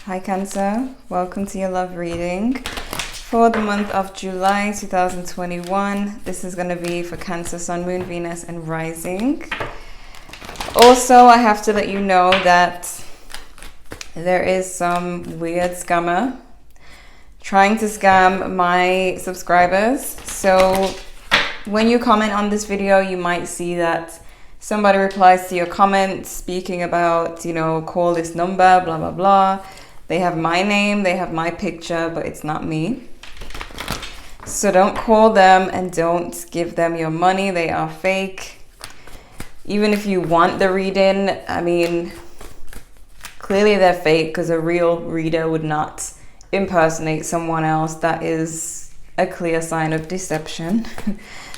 Hi Cancer, welcome to your love reading for the month of July 2021. This is going to be for Cancer, Sun, Moon, Venus and Rising. Also, I have to let you know that there is some weird scammer trying to scam my subscribers. So when you comment on this video, you might see that somebody replies to your comment speaking about, call this number, blah, blah, blah. They have my name, they have my picture, but it's not me. So don't call them and don't give them your money. They are fake. Even if you want the reading, I mean, clearly they're fake because a real reader would not impersonate someone else. That is a clear sign of deception.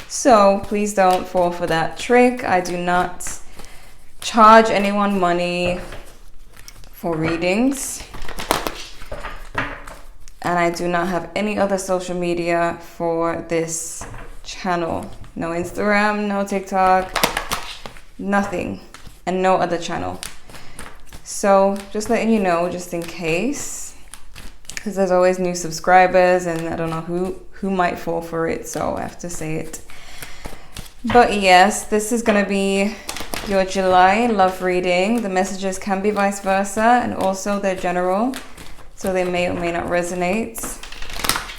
So please don't fall for that trick. I do not charge anyone money for readings. And I do not have any other social media for this channel. No Instagram, no TikTok, nothing, and no other channel. So just letting you know, just in case, because there's always new subscribers and I don't know who might fall for it, so I have to say it. But yes, this is going to be your July love reading. The messages can be vice versa, and also they're general, so they may or may not resonate.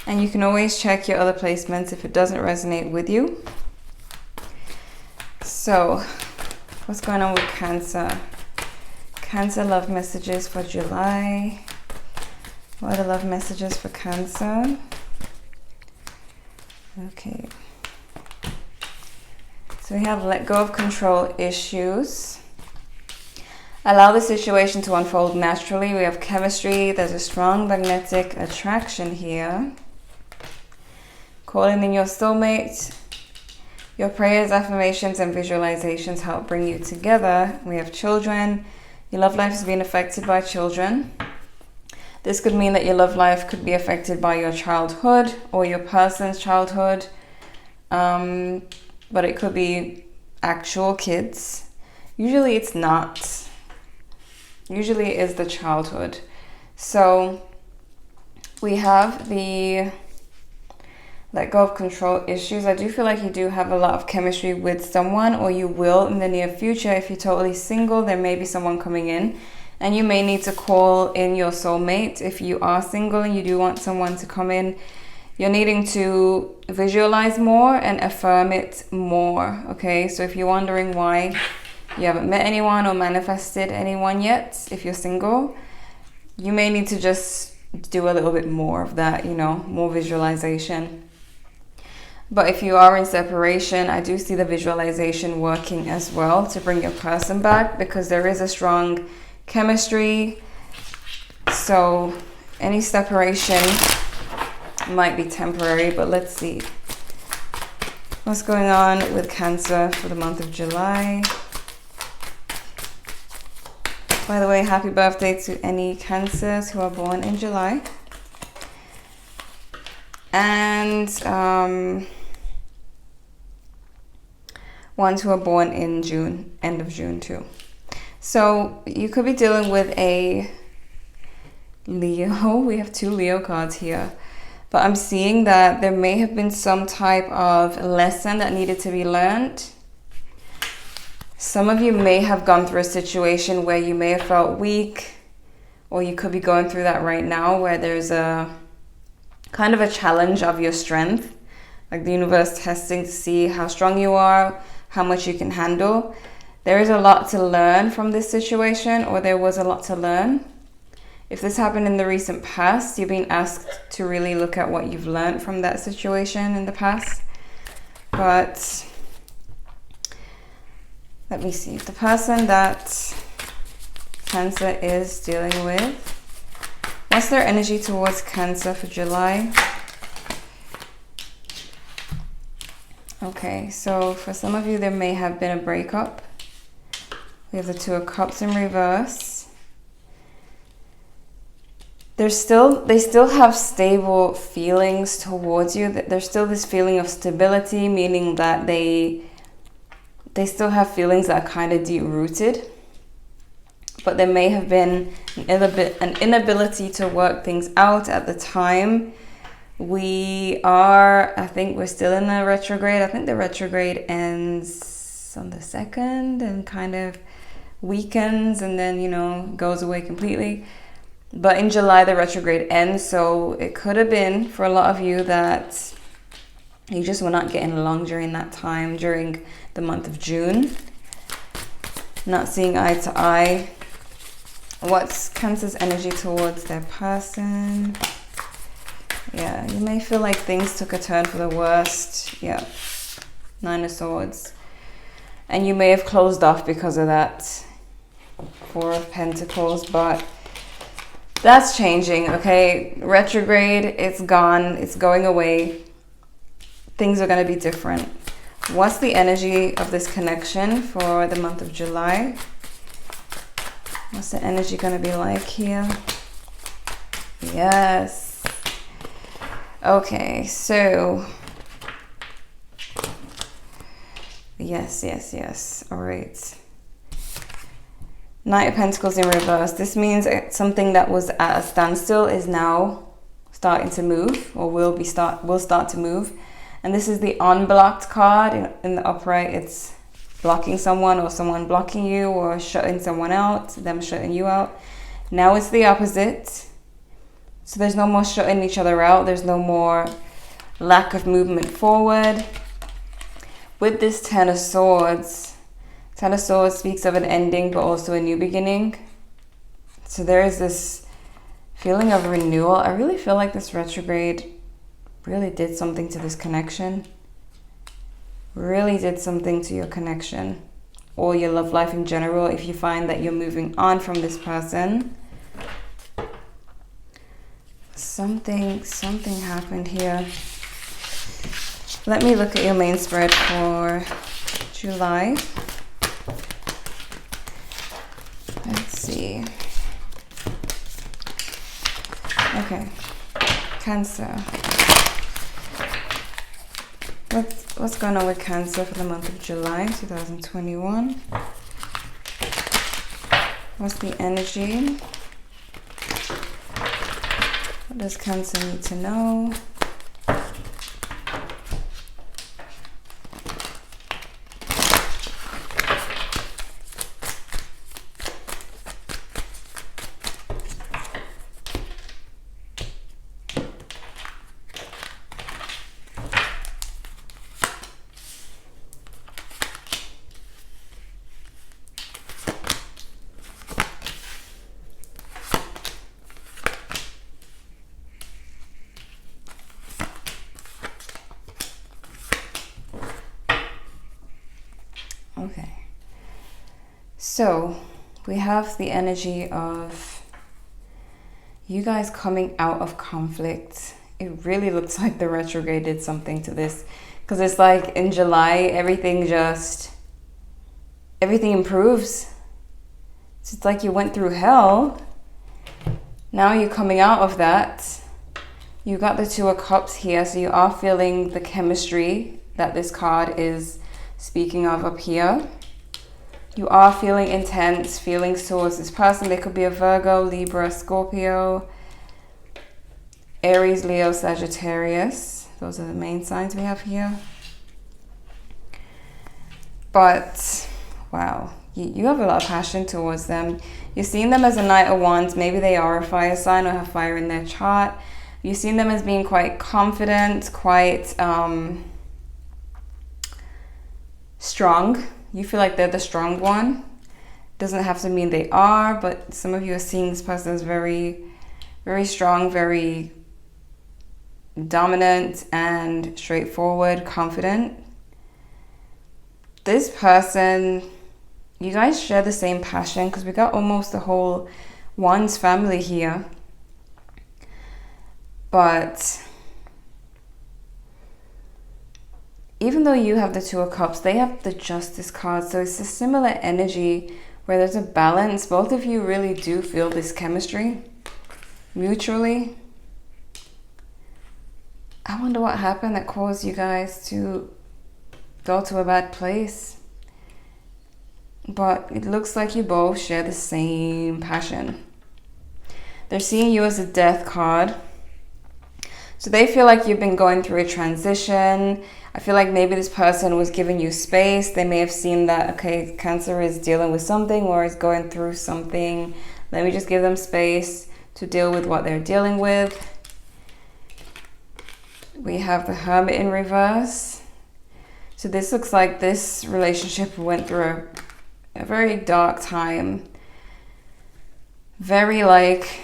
And you can always check your other placements if it doesn't resonate with you. So, what's going on with Cancer? Cancer love messages for July. What are the love messages for Cancer? Okay. So we have let go of control issues. Allow the situation to unfold naturally. We have chemistry. There's a strong magnetic attraction here. Calling in your soulmate. Your prayers, affirmations, and visualizations help bring you together. We have children. Your love life is being affected by children. This could mean that your love life could be affected by your childhood or your person's childhood. But it could be actual kids. Usually it's not. Usually it is the childhood. So we have the let go of control issues. I do feel like you do have a lot of chemistry with someone, or you will in the near future. If you're totally single, there may be someone coming in, and you may need to call in your soulmate. If you are single and you do want someone to come in, you're needing to visualize more and affirm it more, okay? So if you're wondering why you haven't met anyone or manifested anyone yet, if you're single, you may need to just do a little bit more of that, more visualization. But if you are in separation, I do see the visualization working as well to bring your person back, because there is a strong chemistry. So any separation might be temporary, but let's see what's going on with Cancer for the month of July. By the way, happy birthday to any Cancers who are born in July. And ones who are born in June, end of June too. So you could be dealing with a Leo. We have two Leo cards here. But I'm seeing that there may have been some type of lesson that needed to be learned. Some of you may have gone through a situation where you may have felt weak, or you could be going through that right now, where there's a kind of a challenge of your strength, like the universe testing to see how strong you are, how much you can handle. There is a lot to learn from this situation, or there was a lot to learn. If this happened in the recent past, you're being asked to really look at what you've learned from that situation in the past. But let me see. The person that Cancer is dealing with, what's their energy towards Cancer for July? Okay, so for some of you, there may have been a breakup. We have the Two of Cups in reverse. They still have stable feelings towards you. There's still this feeling of stability, meaning that they still have feelings that are kind of deep rooted. but there may have been an inability to work things out at the time. I think we're still in the retrograde. I think the retrograde ends on the 2nd and kind of weakens and then, you know, goes away completely. But in July, the retrograde ends. So it could have been for a lot of you that you just were not getting along during that time, during the month of June. Not seeing eye to eye. What's Cancer's energy towards their person? Yeah, you may feel like things took a turn for the worst. Yeah, 9 of Swords. And you may have closed off because of that 4 of Pentacles, but that's changing, okay? Retrograde, it's gone, it's going away. Things are going to be different. What's the energy of this connection for the month of July? What's the energy going to be like here? Yes. Okay, so yes. All right. Knight of Pentacles in reverse. This means something that was at a standstill is now starting to move, or will start to move. And this is the unblocked card. In the upright, it's blocking someone, or someone blocking you, or shutting someone out, them shutting you out. Now it's the opposite. So there's no more shutting each other out. There's no more lack of movement forward. With this 10 of Swords, 10 of Swords speaks of an ending, but also a new beginning. So there is this feeling of renewal. I really feel like this retrograde really did something to this connection. Really did something to your connection or your love life in general. If you find that you're moving on from this person, something happened here. Let me look at your main spread for July. Let's see. Okay, Cancer. What's going on with Cancer for the month of July 2021? What's the energy? What does Cancer need to know? Okay, so we have the energy of you guys coming out of conflict. It really looks like the retrograde did something to this, because it's like in July, everything improves. It's like you went through hell. Now you're coming out of that. You got the 2 of Cups here, so you are feeling the chemistry that this card is speaking of up here. You are feeling intense, feelings towards this person. They could be a Virgo, Libra, Scorpio, Aries, Leo, Sagittarius. Those are the main signs we have here. But, wow, you have a lot of passion towards them. You're seeing them as a Knight of Wands. Maybe they are a fire sign or have fire in their chart. You're seeing them as being quite confident, quite strong. You feel like they're the strong one. Doesn't have to mean they are, but some of you are seeing this person as very, very strong, very dominant and straightforward, confident. This person, you guys share the same passion, because we got almost the whole Wands family here. But even though you have the 2 of Cups, they have the Justice card. So it's a similar energy where there's a balance. Both of you really do feel this chemistry mutually. I wonder what happened that caused you guys to go to a bad place. but it looks like you both share the same passion. They're seeing you as a death card. So they feel like you've been going through a transition. I feel like maybe this person was giving you space. They may have seen that, okay, Cancer is dealing with something or is going through something. Let me just give them space to deal with what they're dealing with. We have the Hermit in reverse. So this looks like this relationship went through a very dark time. Very like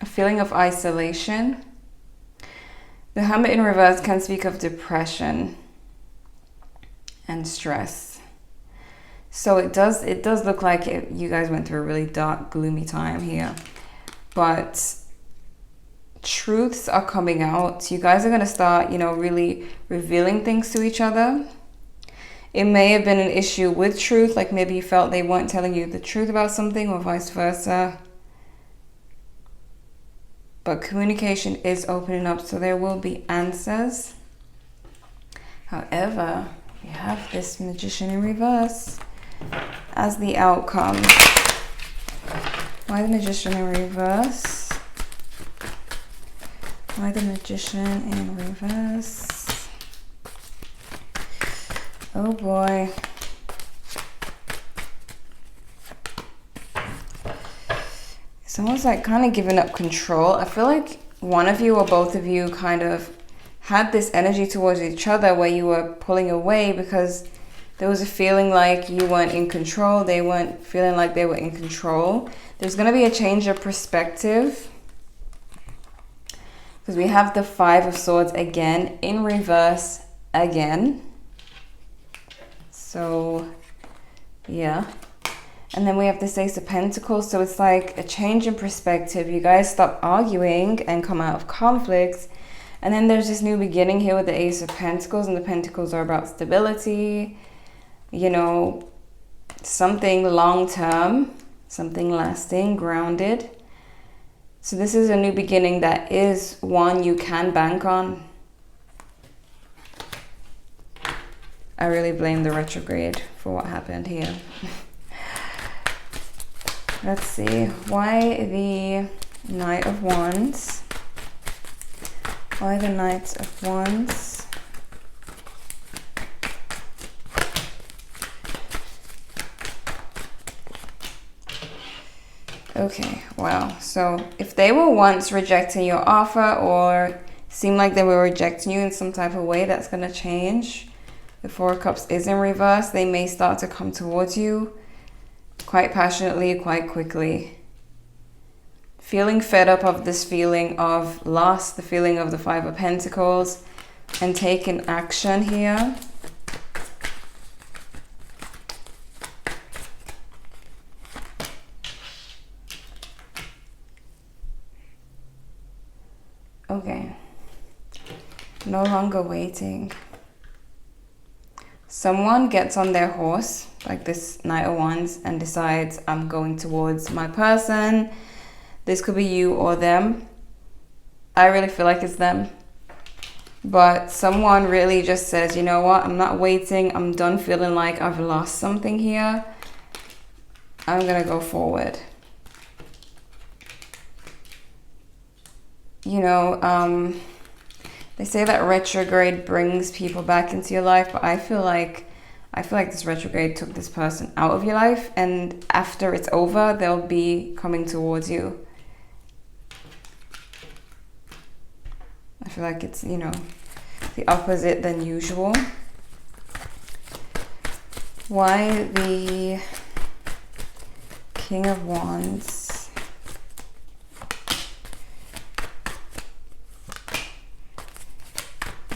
a feeling of isolation. The Hermit in reverse can speak of depression and stress. So it does look like you guys went through a really dark, gloomy time here. But truths are coming out. You guys are going to start, really revealing things to each other. It may have been an issue with truth, like maybe you felt they weren't telling you the truth about something or vice versa. But communication is opening up, so there will be answers. However, we have this Magician in reverse as the outcome. Why the Magician in reverse? Why the Magician in reverse? Oh boy. Someone's like kind of giving up control. I feel like one of you or both of you kind of had this energy towards each other where you were pulling away because there was a feeling like you weren't in control. They weren't feeling like they were in control. There's going to be a change of perspective because we have the Five of Swords again in reverse again. So, yeah. And then we have this Ace of Pentacles. So it's like a change in perspective. You guys stop arguing and come out of conflicts. And then there's this new beginning here with the Ace of Pentacles. And the Pentacles are about stability. Something long-term. Something lasting, grounded. So this is a new beginning that is one you can bank on. I really blame the retrograde for what happened here. Let's see, why the Knight of Wands? Why the Knight of Wands? Okay, wow. So if they were once rejecting your offer or seemed like they were rejecting you in some type of way, that's going to change. The Four of Cups is in reverse. They may start to come towards you quite passionately, quite quickly. Feeling fed up of this feeling of loss, the feeling of the Five of Pentacles, and taking action here. Okay. No longer waiting. Someone gets on their horse, like this Knight of Wands, and decides, I'm going towards my person. This could be you or them. I really feel like it's them. But someone really just says, you know what, I'm not waiting. I'm done feeling like I've lost something here. I'm going to go forward. They say that retrograde brings people back into your life, but I feel like this retrograde took this person out of your life, and after it's over, they'll be coming towards you. I feel like it's, the opposite than usual. Why the King of Wands?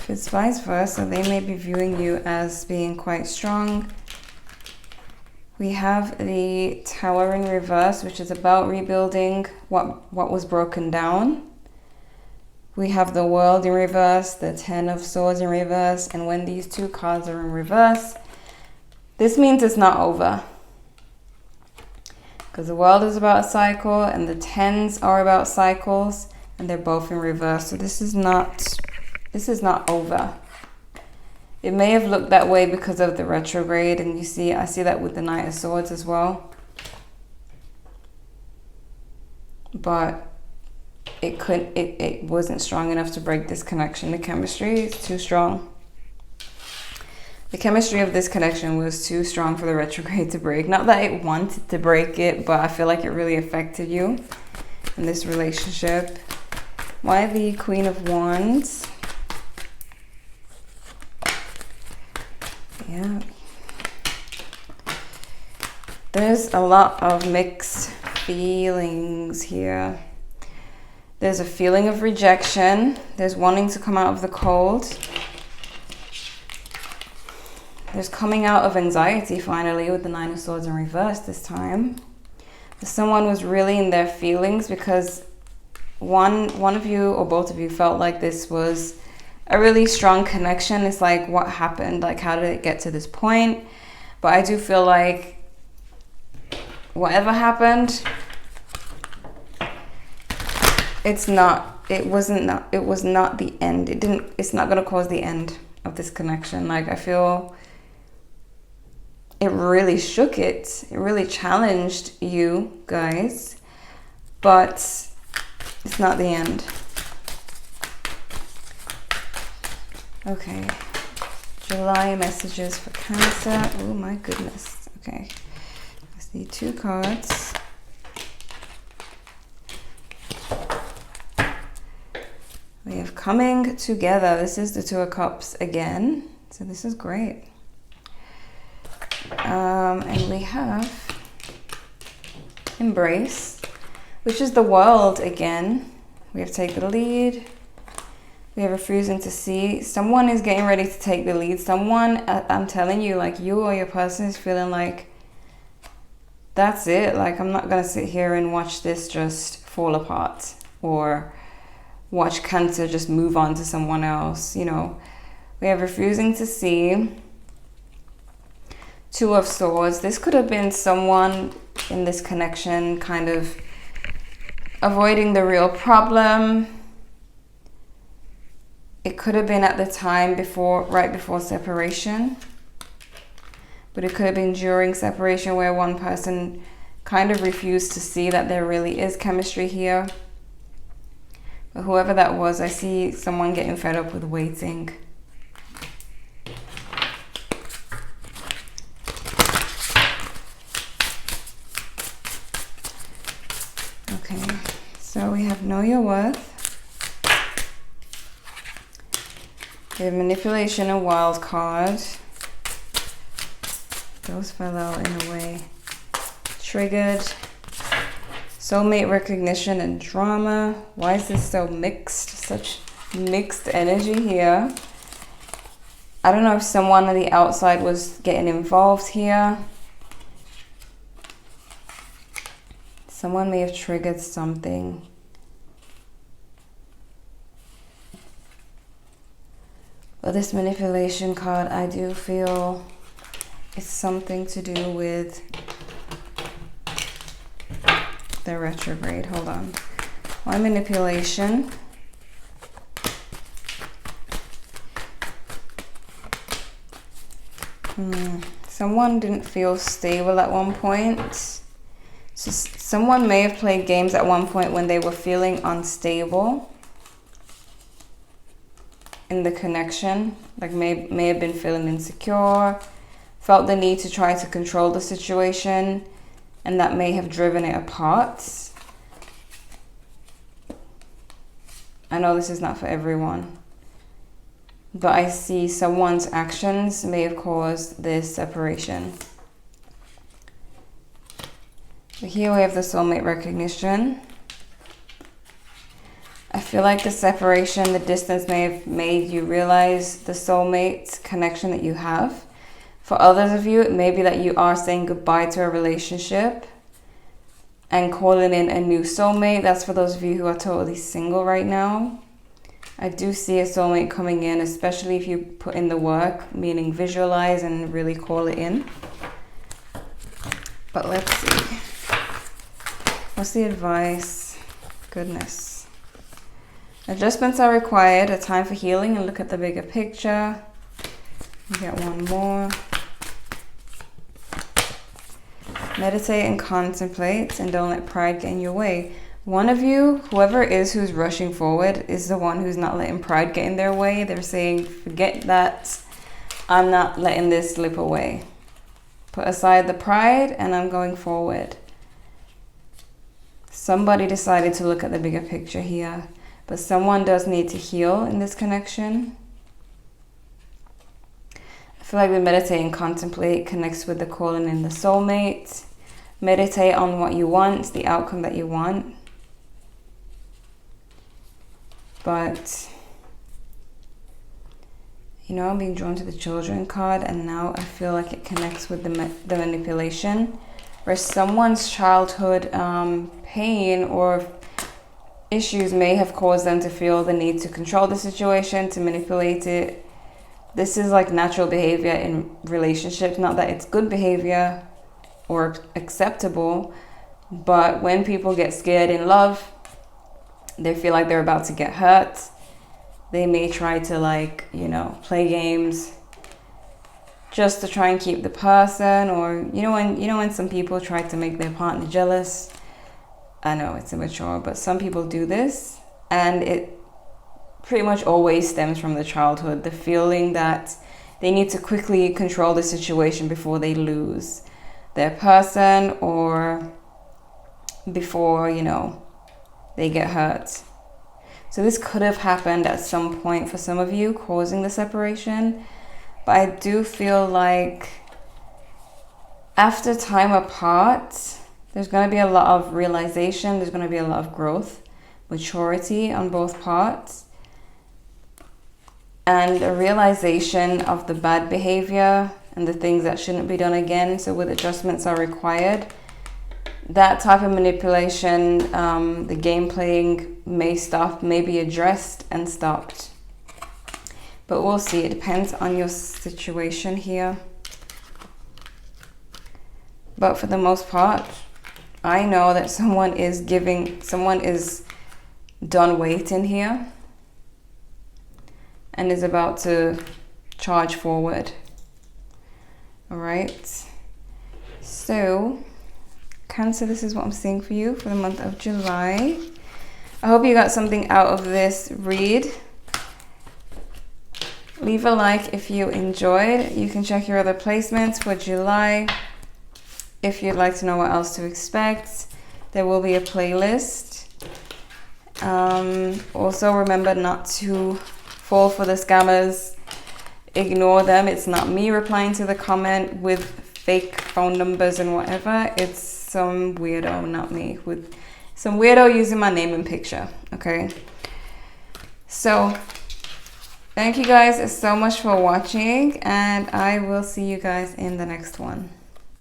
It's vice versa. They may be viewing you as being quite strong. We have the Tower in reverse, which is about rebuilding what was broken down. We have the World in reverse, the Ten of Swords in reverse, and when these two cards are in reverse, this means it's not over. Because the World is about a cycle and the Tens are about cycles, and they're both in reverse. So this is not over. It may have looked that way because of the retrograde, and I see that with the Knight of Swords as well. But it wasn't strong enough to break this connection. The chemistry is too strong. The chemistry of this connection was too strong for the retrograde to break. Not that it wanted to break it, but I feel like it really affected you in this relationship. Why the Queen of Wands? Yeah. There's a lot of mixed feelings here. There's a feeling of rejection. There's wanting to come out of the cold. There's coming out of anxiety finally with the Nine of Swords in reverse this time. Someone was really in their feelings because one of you or both of you felt like this was a really strong connection. It's like, what happened? Like, how did it get to this point? But I do feel like whatever happened, it was not the end. It's not going to cause the end of this connection. Like, I feel it really shook it. It really challenged you guys, but it's not the end. Okay. July messages for Cancer. Oh my goodness. Okay. I see 2 cards. We have coming together. This is the 2 of Cups again. So this is great. And we have Embrace, which is the World again. We have Take the Lead. We have Refusing to See. Someone is getting ready to take the lead. Someone, I'm telling you, like, you or your person is feeling like, that's it. Like, I'm not going to sit here and watch this just fall apart, or watch Cancer just move on to someone else, you know. We have Refusing to See. 2 of Swords. This could have been someone in this connection kind of avoiding the real problem. It could have been at the time right before separation. But it could have been during separation where one person kind of refused to see that there really is chemistry here. But whoever that was, I see someone getting fed up with waiting. Okay, so we have Know Your Worth. We have Manipulation and Wild Card. Those fell out in a way. Triggered. Soulmate Recognition and Drama. Why is this so mixed? Such mixed energy here. I don't know if someone on the outside was getting involved here. Someone may have triggered something. But this manipulation card, I do feel it's something to do with the retrograde. Hold on. Why manipulation? Someone didn't feel stable at one point. So someone may have played games at one point when they were feeling unstable in the connection. Like may have been feeling insecure, felt the need to try to control the situation, and that may have driven it apart. I know this is not for everyone, but I see someone's actions may have caused this separation. Here we have the soulmate recognition. I feel like the separation, the distance may have made you realize the soulmate connection that you have. For others of you, it may be that you are saying goodbye to a relationship and calling in a new soulmate. That's for those of you who are totally single right now. I do see a soulmate coming in, especially if you put in the work, meaning visualize and really call it in. But let's see. What's the advice? Goodness. Adjustments are required, a time for healing, and look at the bigger picture. Get one more. Meditate and contemplate, and don't let pride get in your way. One of you, whoever it is who's rushing forward, is the one who's not letting pride get in their way. They're saying, forget that. I'm not letting this slip away. Put aside the pride and I'm going forward. Somebody decided to look at the bigger picture here, but someone does need to heal in this connection. I feel like the meditate and contemplate connects with the calling in the soulmate. Meditate on what you want, the outcome that you want. But, you know, I'm being drawn to the children card, and now I feel like it connects with the manipulation, where someone's childhood pain or issues may have caused them to feel the need to control the situation, to manipulate it. This is like natural behavior in relationships, not that it's good behavior or acceptable, but when people get scared in love, they feel like they're about to get hurt. They may try to, like, you know, play games just to try and keep the person, or you know when some people try to make their partner jealous. I know it's immature, but some people do this, and it pretty much always stems from the childhood, the feeling that they need to quickly control the situation before they lose their person, or before, you know, they get hurt. So this could have happened at some point for some of you, causing the separation. But I do feel like after time apart, there's going to be a lot of realization, there's going to be a lot of growth, maturity on both parts, and a realization of the bad behavior and the things that shouldn't be done again. So with adjustments are required. That type of manipulation, the game playing may stop, may be addressed and stopped. But we'll see. It depends on your situation here. But for the most part, I know that someone is done waiting here and is about to charge forward. All right. So, Cancer, this is what I'm seeing for you for the month of July. I hope you got something out of this read. Leave a like if you enjoyed. You can check your other placements for July. If you'd like to know what else to expect, there will be a playlist. Also, remember not to fall for the scammers. Ignore them. It's not me replying to the comment with fake phone numbers and whatever. It's some weirdo, not me, with some weirdo using my name and picture. Okay, so thank you guys so much for watching, and I will see you guys in the next one.